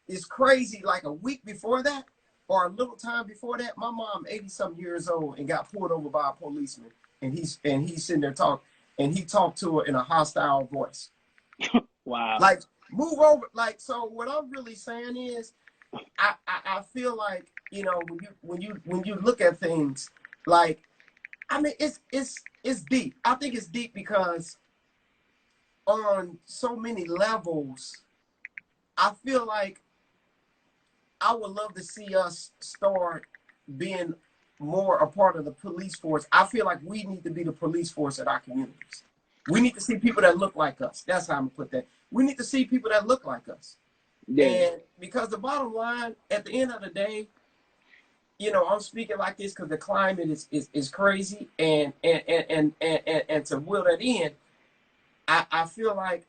It's crazy. Like a week before that, or a little time before that, my mom, 80-something years old, and got pulled over by a policeman, and he's sitting there talking, and he talked to her in a hostile voice. Wow. Like, move over. Like, so what I'm really saying is, I feel like, you know, when you look at things, like, I mean, it's deep. I think it's deep because on so many levels, I feel like I would love to see us start being more a part of the police force. I feel like we need to be the police force at our communities. We need to see people that look like us. That's how I'm gonna put that. We need to see people that look like us. Yeah. And because the bottom line, at the end of the day, you know, I'm speaking like this because the climate is crazy, and to will that in, I feel like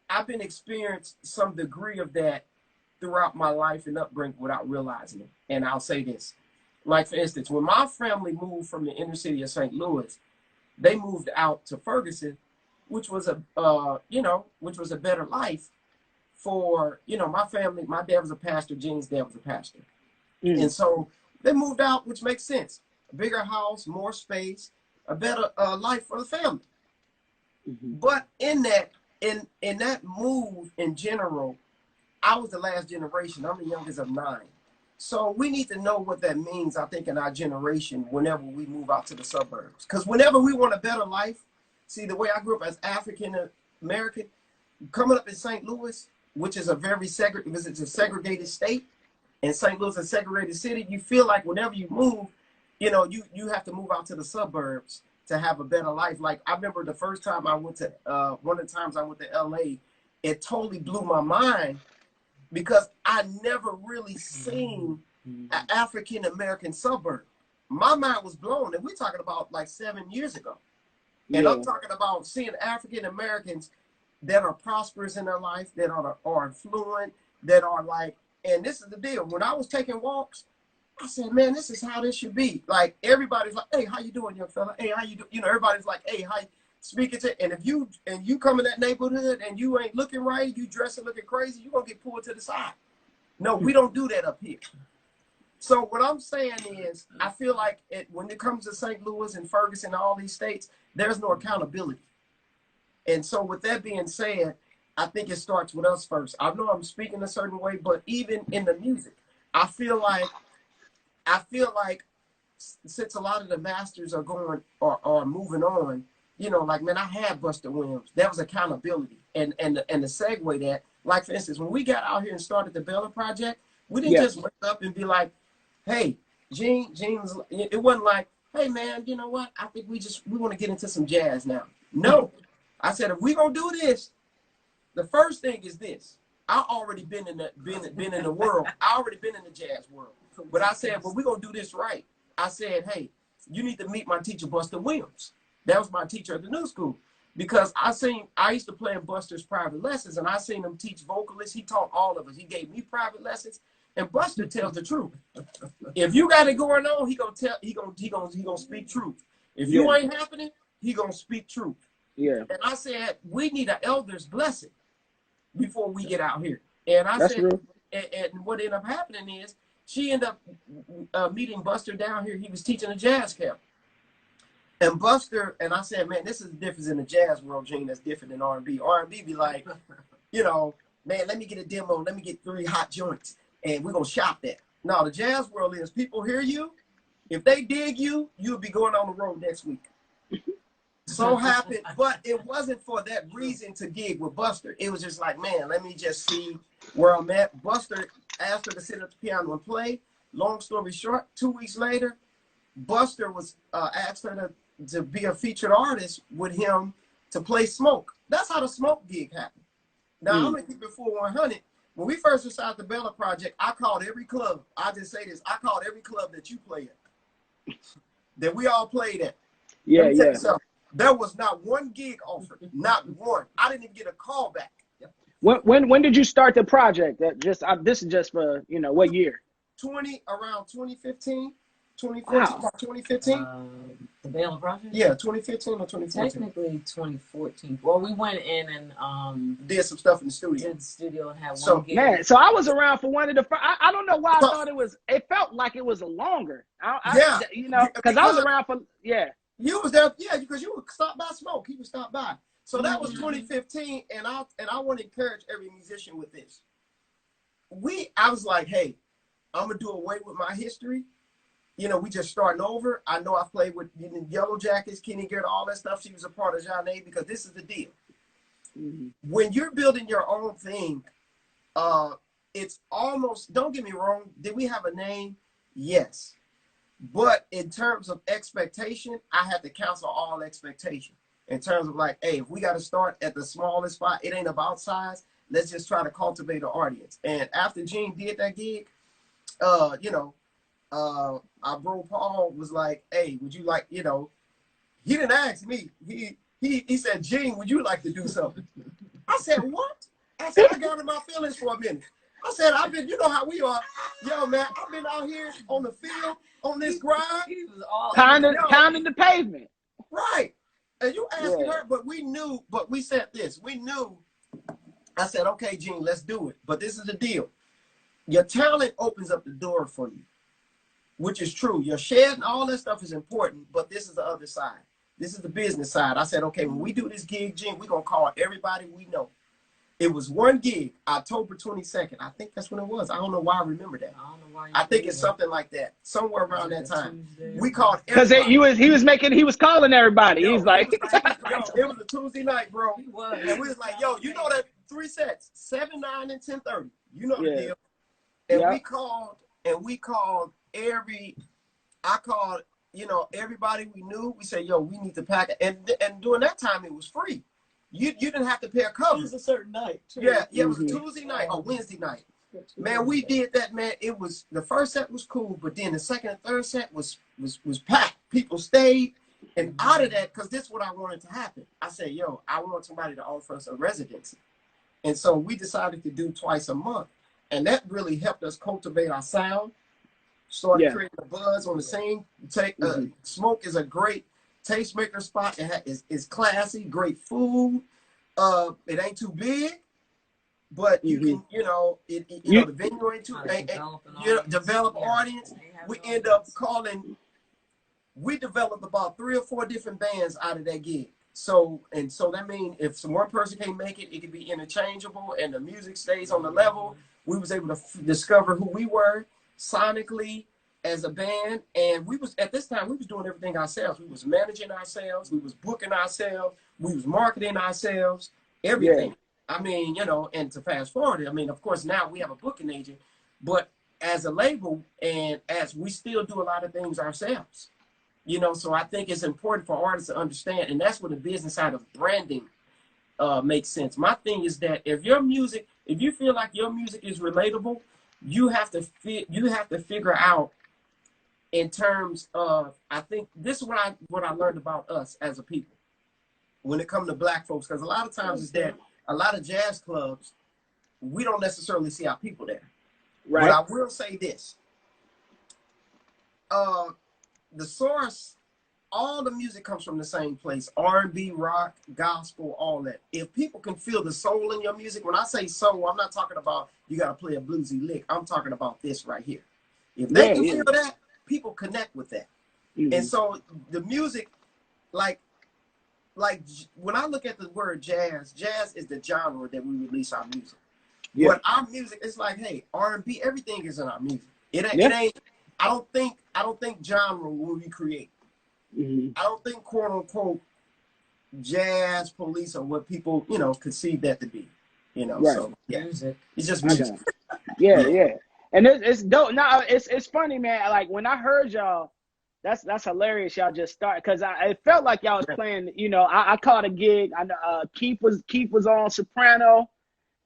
I've been experienced some degree of that throughout my life and upbringing without realizing it. And I'll say this, like for instance, when my family moved from the inner city of St. Louis, they moved out to Ferguson, which was a better life for, you know, my family. My dad was a pastor, Jean's dad was a pastor. And so they moved out, which makes sense. A bigger house, more space, a better life for the family. But in that move in general, I was the last generation. I'm the youngest of 9. So we need to know what that means, I think, in our generation whenever we move out to the suburbs. Because whenever we want a better life, see, the way I grew up as African American, coming up in St. Louis, which is a very segregated state, and St. Louis is a segregated city, you feel like whenever you move, you know, you have to move out to the suburbs to have a better life. Like, I remember the first time I went to, one of the times I went to LA, it totally blew my mind because I never really seen an African-American suburb. My mind was blown, and we're talking about like 7 years ago. And I'm talking about seeing African-Americans that are prosperous in their life, that are affluent, that are like, and this is the deal. When I was taking walks, I said, man, this is how this should be. Like, everybody's like, hey, how you doing, young fella? Hey, how you doing? You know, everybody's like, hey, how you speaking to? And if you come in that neighborhood and you ain't looking right, you dressing looking crazy, you're gonna get pulled to the side. No, we don't do that up here. So what I'm saying is, I feel like when it comes to St. Louis and Ferguson and all these states, there's no accountability. And so with that being said, I think it starts with us first. I know I'm speaking a certain way, but even in the music, I feel like since a lot of the masters are going or moving on, you know, like, man, I had Buster Williams. That was accountability. And the segue that, like, for instance, when we got out here and started the Baylor Project, we didn't just wake up and be like, hey, Gene was, it wasn't like, hey, man, you know what? I think we want to get into some jazz now. No. I said, if we going to do this, the first thing is this. I already been in the world. I already been in the jazz world. But I said, well, we're going to do this right. I said, hey, you need to meet my teacher, Buster Williams. That was my teacher at the new school. Because I used to play in Buster's private lessons, and I seen him teach vocalists. He taught all of us. He gave me private lessons. And Buster tells the truth. If you got it going on, he gonna speak truth. If you ain't happening, he gonna speak truth. Yeah. And I said, we need an elder's blessing before we get out here. And I said, and what ended up happening is she ended up meeting Buster down here. He was teaching a jazz camp. And Buster, and I said, man, this is the difference in the jazz world, Gene, that's different than R&B. R&B be like, you know, man, let me get a demo. Let me get 3 hot joints, and we're going to shop that. No, the jazz world is people hear you. If they dig you, you'll be going on the road next week. So happened, but it wasn't for that reason to gig with Buster. It was just like, man, let me just see where I'm at. Buster asked her to sit at the piano and play. Long story short, 2 weeks later, Buster was asked her to be a featured artist with him to play Smoke. That's how the Smoke gig happened. Now, I'm going to keep it full 100. When we first decided the Baylor project, I called every club. I just say this. I called every club that you play at, that we all played at. Yeah, yeah. There was not one gig offered. Not one. I didn't even get a call back. When did you start the project? This is just for, you know, what year? Around 2015. 2014, wow. 2015? The Baylor project? Yeah, 2015 or 2014. Technically 2014. Well, we went in and did some stuff in the studio. Did the studio and had one gig. Man, so I was around for one of the first. I don't know why I thought it felt like it was longer. Yeah. You know, because I was around for, yeah. You was there, yeah, because you would stop by Smoke. He would stop by. So that was 2015, and I want to encourage every musician with this. I was like, hey, I'm going to do away with my history. You know, we just starting over. I know I played with Yellow Jackets, Kenny Garrett, all that stuff. She was a part of Jeanne, because this is the deal. When you're building your own thing, it's almost, don't get me wrong, did we have a name? Yes. But in terms of expectation, I have to cancel all expectation. In terms of like, hey, if we got to start at the smallest spot, it ain't about size. Let's just try to cultivate an audience. And after Gene did that gig, you know, our bro Paul was like, hey, would you like, you know, he didn't ask me. He said, Gene, would you like to do something? I said, what? I said, I got in my feelings for a minute. I said, you know how we are. Yo, man, I've been out here on the field, on this grind. He was all pounding the pavement. Right. And you asking her, but we said this. We knew. I said, okay, Gene, let's do it. But this is the deal. Your talent opens up the door for you, which is true. Your shed and all that stuff is important, but this is the other side. This is the business side. I said, okay, when we do this gig, Gene, we're going to call everybody we know. It was one gig, October 22nd. I think that's when it was. I don't know why I remember that. I don't know why. I think it's something like that, somewhere around that time. We called everybody. Because he was calling everybody. He's like, it was a Tuesday night, bro. And we was like, yo, you know that 3 sets, 7, 9, and 10:30. You know the deal. And we called you know, everybody we knew. We said, yo, we need to pack it. And during that time, it was free. You didn't have to pay a cover. It was a certain night, too. Yeah, it was a Tuesday night or Wednesday night. Man, we did that, man. It was, the first set was cool, but then the second and third set was packed. People stayed. And out of that, because this is what I wanted to happen. I said, yo, I want somebody to offer us a residency. And so we decided to do twice a month. And that really helped us cultivate our sound. Started creating a buzz on the scene. Smoke is a great tastemaker spot. It's classy, great food. It ain't too big, but you can, you know, the venue ain't too develop audience. We developed about 3 or 4 different bands out of that gig. So that means if one person can't make it, it can be interchangeable and the music stays on the level. We was able to discover who we were sonically as a band, and at this time we was doing everything ourselves. We was managing ourselves, we was booking ourselves, we was marketing ourselves, everything. I mean, you know, and to fast forward, I mean, of course now we have a booking agent, but as a label and as we still do a lot of things ourselves, you know. So I think it's important for artists to understand, and that's where the business side of branding makes sense. My thing is that if you feel like your music is relatable, you have to figure out in terms of, I think this is what I learned about us as a people when it comes to Black folks, because a lot of times is that a lot of jazz clubs, we don't necessarily see our people there. Right. But I will say this. The source, all the music comes from the same place. R&B, rock, gospel, all that. If people can feel the soul in your music, when I say soul, I'm not talking about you got to play a bluesy lick. I'm talking about this right here. If they can feel that, people connect with that. And so the music, like when I look at the word jazz is the genre that we release our music. But our music, it's like, hey, R&B, everything is in our music. It ain't. I don't think genre will we create. I don't think quote unquote jazz police are what people, you know, conceive that to be. You know, so yeah, it's just music. Yeah. And it's dope. No, it's funny, man. Like when I heard y'all, that's hilarious. Y'all just start because it felt like y'all was playing. You know, I caught a gig. I know Keith was on soprano,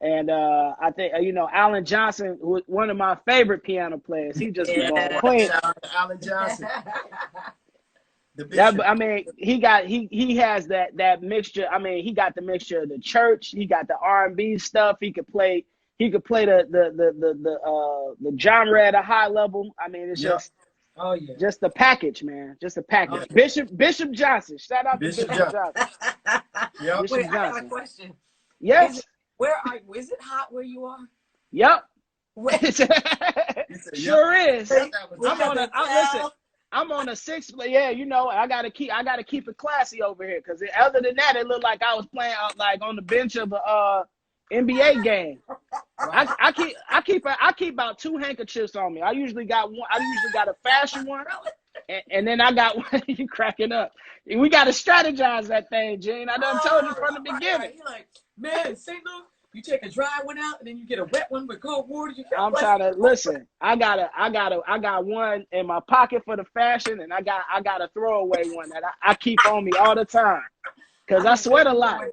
and I think you know Allyn Johnson, who was one of my favorite piano players. He just was on clean. Shout out to Allyn Johnson. I mean, he has that mixture. I mean, he got the mixture of the church. He got the R&B stuff. He could play the genre at a high level. I mean, it's just just the package, man. Just a package. Bishop Johnson. Shout out to Bishop Johnson. Yep. Wait, I got a question. Yes. Is it hot where you are? Yep. Sure Yep. is. I'm on a 6th. Yeah, you know, I gotta keep it classy over here because other than that, it looked like I was playing like on the bench of a NBA game. I keep about 2 handkerchiefs on me. I usually got one. I usually got a fashion one, and then I got one. You cracking up? We got to strategize that thing, Gene. I done told you from the beginning. You're like, man, St. Louis, you take a dry one out, and then you get a wet one with cold water. I'm trying to listen. I got one in my pocket for the fashion, and I got a throwaway one that I keep on me all the time because I sweat a lot.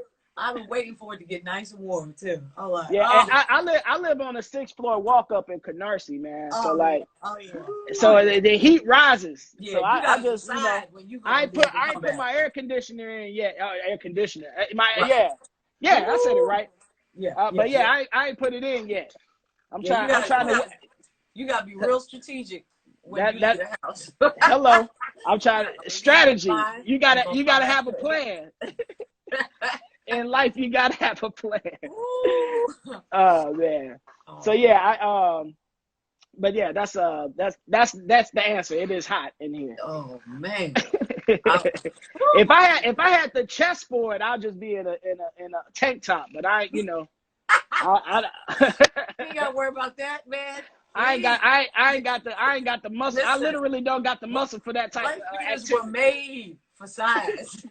I've been waiting for it to get nice and warm too. Oh, like, yeah, and I live on a 6th floor walk up in Canarsie, man. So so the heat rises. Yeah, so I just I ain't put my air conditioner in yet. Air conditioner. I said it right. Yeah. But I ain't put it in yet. I'm trying to. You gotta be real strategic when you leave the house. Hello, I'm trying to strategy. You gotta have a plan. In life, you gotta have a plan. Oh man. So but yeah, that's the answer. It is hot in here. Oh man. If I had the chessboard, I'll just be in a tank top. But I you ain't gotta worry about that, man. I ain't got the muscle. Listen, I literally don't got the muscle for that type of activity. Were made for size.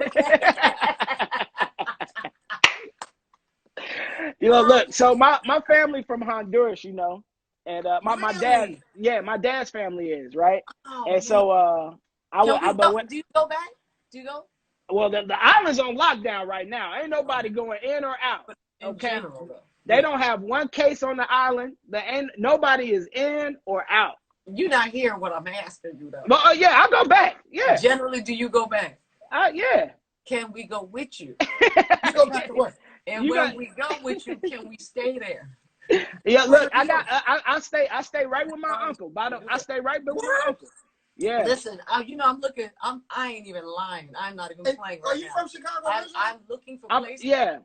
You know, look. So my family from Honduras, you know, and my dad's family is right, and so do you go back? Do you go? Well, the island's on lockdown right now. Ain't nobody going in or out. In general, though. They don't have one case on the island. Nobody is in or out. You're not hearing what I'm asking you, though. But I'll go back. Yeah. Generally, do you go back? Yeah. Can we go with you? You go back to work. And when we go with you, can we stay there? Yeah, look, I stay right with my uncle. I stay right with my uncle. Yeah. Listen, I'm looking. I ain't even lying. I'm not even playing right now. Are you from Chicago? I'm looking for places. Yeah.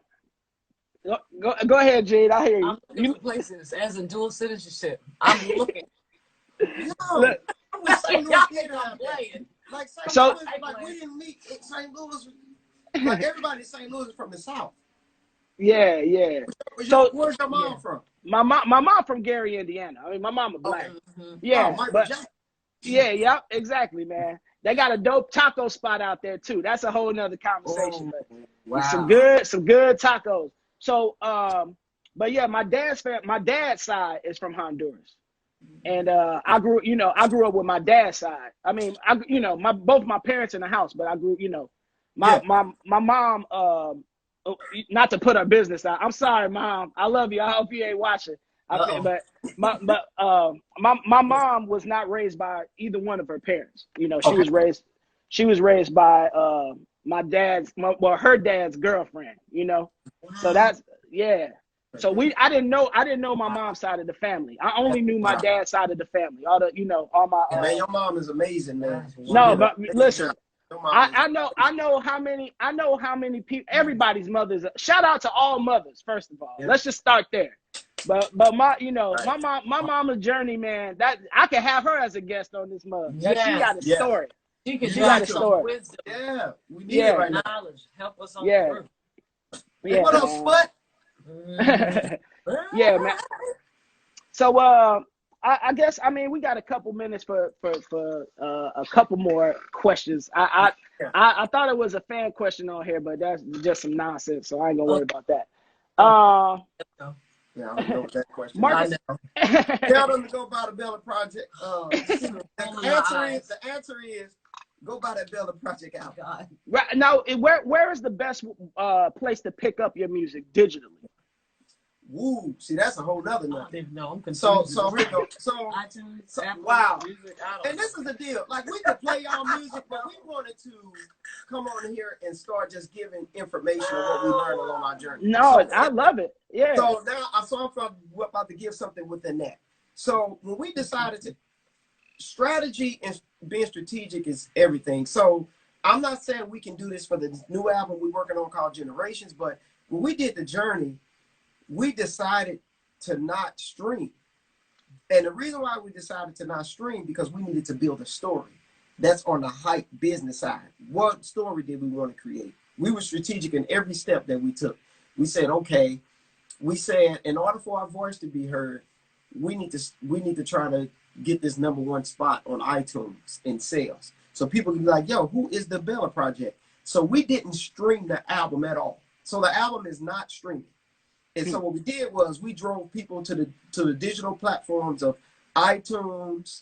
Go ahead, Jade. I hear you. I'm looking for places as in dual citizenship. I'm looking. Look, St. Louis playing. Like St. Louis, like we didn't meet in St. Louis. Like everybody in St. Louis is from the South. Yeah. So where's your mom from? My mom from Gary, Indiana. I mean, my mom is black. Mm-hmm. Yeah, yeah, exactly, man. They got a dope taco spot out there too. That's a whole nother conversation. Wow. Some good tacos. So, but yeah, my dad's side is from Honduras, and I grew up with my dad's side. I mean, both my parents in the house, but I grew, my mom. Not to put her business out. I'm sorry, Mom. I love you. I hope you ain't watching. But my mom was not raised by either one of her parents. She was raised by her dad's girlfriend. Wow. So that's So I didn't know my mom's side of the family. I only knew my dad's side of the family. All my man, your mom is amazing, man. No, but listen. I know how many people. Everybody's mothers. Shout out to all mothers. First of all, let's just start there. But my mama's journey, man. That I can have her as a guest on this mug. She got a story. She got a story. Wisdom. Yeah, we need it right now. Knowledge. Help us on the road. Yeah. What else? What? Yeah, man. So I guess we got a couple minutes for a couple more questions. I thought it was a fan question on here, but that's just some nonsense, so I ain't gonna worry about that. Yeah, I don't know what that question is. Marcus. Tell them to go by the Baylor Project. The answer is go by that Baylor Project album. God. Right now, where is the best place to pick up your music digitally? Woo! See, that's a whole nother nothing. No, I'm confused. So here we go. iTunes, Apple, wow. Music, And this is the deal. Like, we could play y'all music, but we wanted to come on here and start just giving information on what we learned along our journey. No, I love it. Yeah. So now I'm about to give something within that. So when we decided to, strategy and being strategic is everything. So I'm not saying we can do this for the new album we're working on called Generations, but when we did the journey, we decided to not stream. And the reason why we decided to not stream, because we needed to build a story that's on the hype business side. What story did we want to create? We were strategic in every step that we took. We said, okay, in order for our voice to be heard, we need to try to get this #1 spot on iTunes in sales. So people can be like, yo, who is the Baylor Project? So we didn't stream the album at all. So the album is not streaming. And so what we did was we drove people to the digital platforms of iTunes.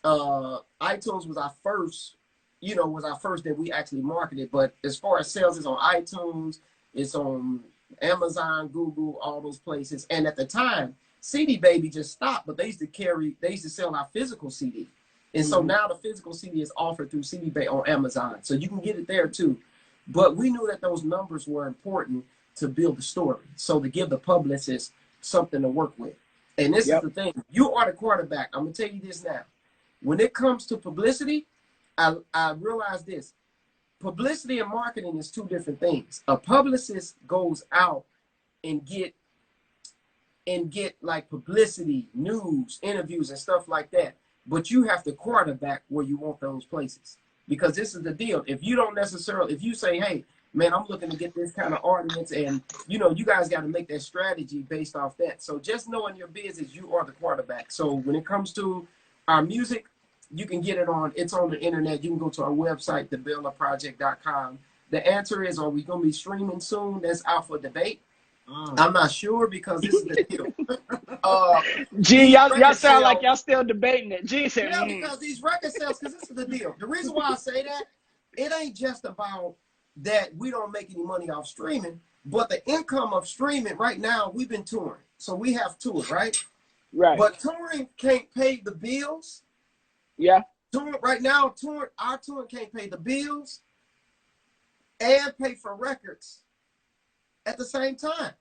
iTunes was our first, that we actually marketed. But as far as sales, it's on iTunes, it's on Amazon, Google, all those places. And at the time, CD Baby just stopped, but they used to sell our physical CD. And so now the physical CD is offered through CD Baby on Amazon. So you can get it there too. But we knew that those numbers were important to build the story. So to give the publicist something to work with. And this is the thing. You are the quarterback. I'm going to tell you this now. When it comes to publicity, I realize this. Publicity and marketing is two different things. A publicist goes out and get like publicity, news, interviews, and stuff like that. But you have to quarterback where you want those places. Because this is the deal. If you say, hey, man, I'm looking to get this kind of audience, and you guys got to make that strategy based off that. So just knowing your business, you are the quarterback. So when it comes to our music, you can get it's on the internet. You can go to our website, thebaylorproject.com. The answer is, are we going to be streaming soon? That's out for debate. I'm not sure, because this is the deal. Gee, y'all sound like y'all still debating it. Gee said, yeah, because these record sales, because this is the deal. The reason why I say that, it ain't just about that we don't make any money off streaming, but the income of streaming right now, we've been touring. So we have toured, right? Right. But touring can't pay the bills. Yeah. Right now, our touring can't pay the bills and pay for records at the same time.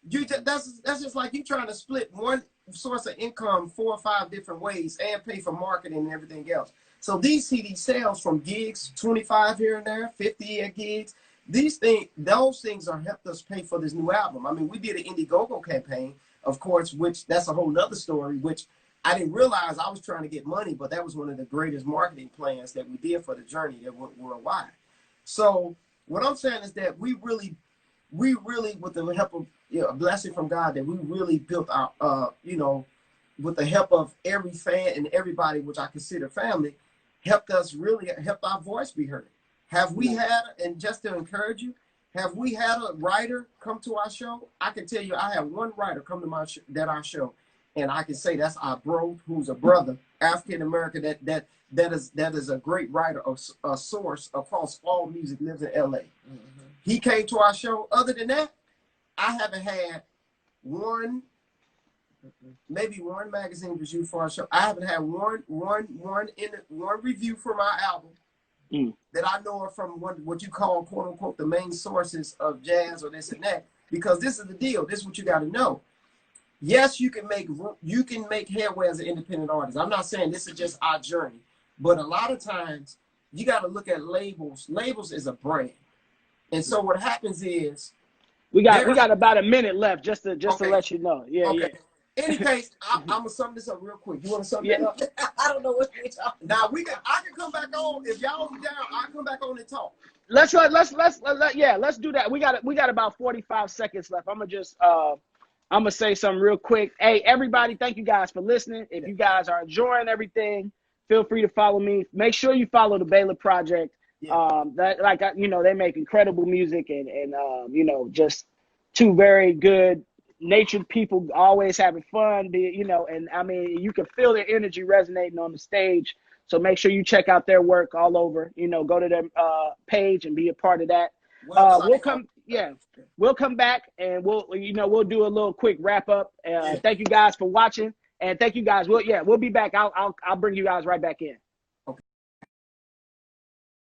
That's just like you trying to split one source of income 4 or 5 different ways and pay for marketing and everything else. So these CD sales from gigs, 25 here and there, 50 at gigs, those things are helped us pay for this new album. I mean, we did an Indiegogo campaign, of course, which that's a whole nother story, which I didn't realize I was trying to get money, but that was one of the greatest marketing plans that we did for the journey that went worldwide. So what I'm saying is that we really, with the help of a blessing from God, that we really built our, with the help of every fan and everybody, which I consider family, helped our voice be heard. Have we had, and just to encourage you, have we had a writer come to our show? I can tell you, I have one writer come to our show, and I can say that's our bro, who's a brother, African American, that is a great writer, a source across all music, lives in LA. He came to our show. Other than that, I haven't had maybe one magazine review for our show. I haven't had one review for my album that I know are from what you call, quote unquote, the main sources of jazz or this and that. Because this is the deal. This is what you got to know. Yes, you can make headway as an independent artist. I'm not saying this is just our journey, but a lot of times you got to look at labels. Labels is a brand, and so what happens is we got about a minute left just to let you know. Yeah, okay. In any case, I'm gonna sum this up real quick. You want to sum that up? I don't know what you're talking. Now I can come back on if y'all down. I can come back on and talk. Let's do that. We got about 45 seconds left. I'm gonna say something real quick. Hey, everybody, thank you guys for listening. If you guys are enjoying everything, feel free to follow me. Make sure you follow the Baylor Project. They make incredible music and just two very good natured people, always having fun, you know, and I mean, you can feel their energy resonating on the stage. So make sure you check out their work all over, you know, go to their page and be a part of that. We'll come back and we'll do a little quick wrap up. Thank you guys for watching, and thank you guys. We'll be back. I'll bring you guys right back in.